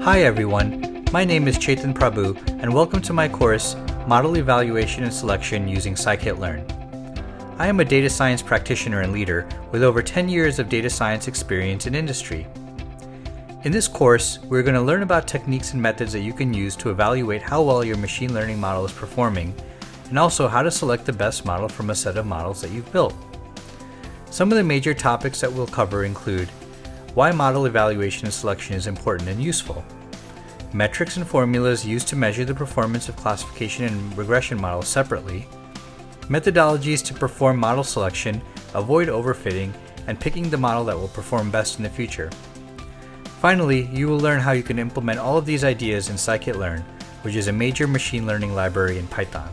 Hi everyone, my name is Chetan Prabhu and welcome to my course, Model Evaluation and Selection using scikit-learn. I am a data science practitioner and leader with over 10 years of data science experience in industry. In this course, we're going to learn about techniques and methods that you can use to evaluate how well your machine learning model is performing, and also how to select the best model from a set of models that you've built. Some of the major topics that we'll cover include why model evaluation and selection is important and useful, metrics and formulas used to measure the performance of classification and regression models separately, methodologies to perform model selection, avoid overfitting, and picking the model that will perform best in the future. Finally, you will learn how you can implement all of these ideas in scikit-learn, which is a major machine learning library in Python.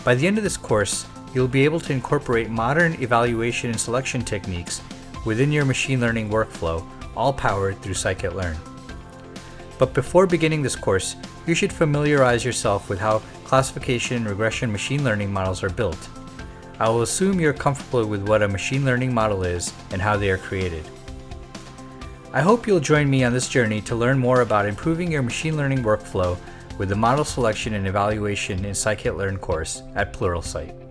By the end of this course, you'll be able to incorporate modern evaluation and selection techniques within your machine learning workflow, all powered through scikit-learn. But before beginning this course, you should familiarize yourself with how classification and regression machine learning models are built. I will assume you're comfortable with what a machine learning model is and how they are created. I hope you'll join me on this journey to learn more about improving your machine learning workflow with the Model Selection and Evaluation in Scikit-learn course at Pluralsight.